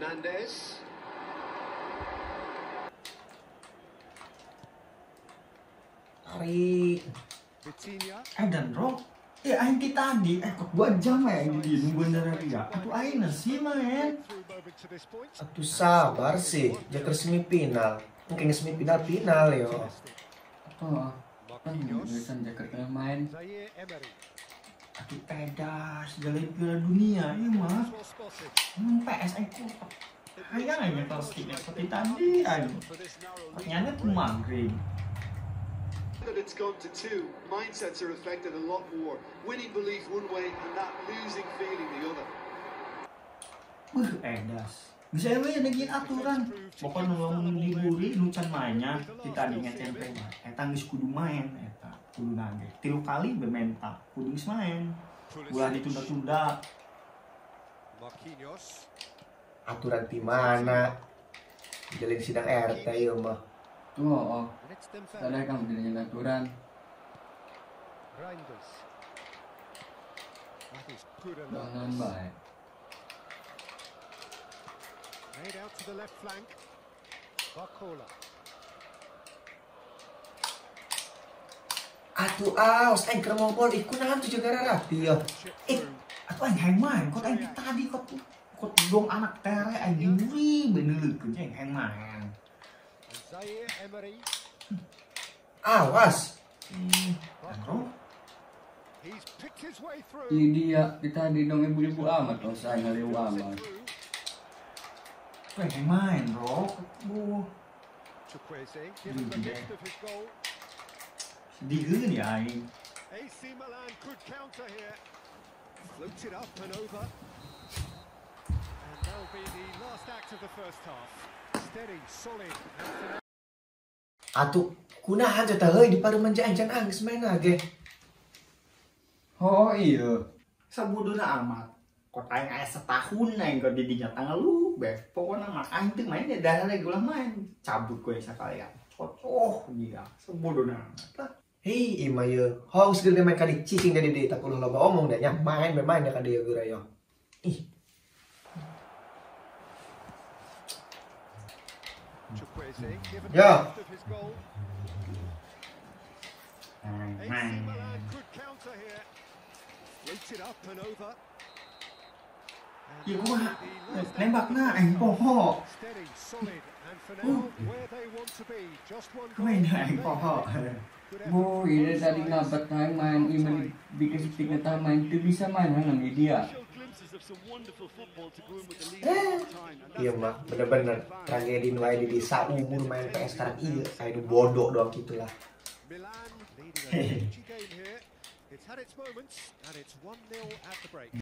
Fernandes. Tarik. Dan bro, aing tadi, kok 2 jam ya yang di nungguin dari dia. Atuh aing sih main. Atuh sabar sih, jatuh semifinal. Mungkin semifinal final yo. Oh, kan bisa jaket tengah main. Atuh pedas, gali Piala Dunia, iya mah. PS aku. Hayang aja mental sticknya seperti tadi aja. Ternyata tuh maghrib. That it's gone to 2, mindsets are affected a lot more. Winning belief one way and that losing feeling the other. Edas. Bisa ya naging aturan. Pokoknya ngomong diburi lucan mainnya kita di SMP mah. Eta geus kudu main eta. Kudu nage. 3 kali bermental. Kudu geus main. Ulah ditunda-tunda. Aturan di mana? Jalin sidang RT yo mah. Oh. Ada kan dengan aturan. Jangan baik. Made out to the left flank. Barcola. Atuh aos aing keur ngobrol ikut nahan tuh juga rapi yo. Atuh aing main, kok aing tadi kok dong anak tere aing diburi beneuleukeun aing main. Zaire Emery. Awas. Bro. He's picked his way through. Dia kita di dong ibu-ibu amat dong saya ngelewa amat. Aing main, bro. Chukwueze given the lift of his goal. Sedih ya aing. AC Milan could counter here. Floated up and over. And that'll be the last act of the first half. Steady, solid. Atuh kunahan teh heuy di paruman jangan geus main ge. Oh iya. Sabuduna amat. Kok aing aya setahun aing kok di dinya tangelu be. Pokona mah aing teh main ya dahar lagi ulah main. Cabut gue sakalian. Dia sabuduna amat. Hei ima ye, hoax gede main kali cicing dari dia tak perlu loba omong dah main bermain dah kali geura yo. Ih. Chukwueze given the Yeah. lift of his goal. AC Main. Milan could counter here. Floated up and over. Ya gua nembakna aing poho. Steady, solid, and for now, where they want to be. Just one goal. Main aing poho. Bu, ini tadi ngabat main iman bikin sticknya tah main tuh bisa main nang dia. Iya mah bener-bener tragedi nu aya di saumur main PS sekarang iya aya nu bodoh doang gitulah. Milan leading a game here. It's had its moments and it's 1-0 at the break.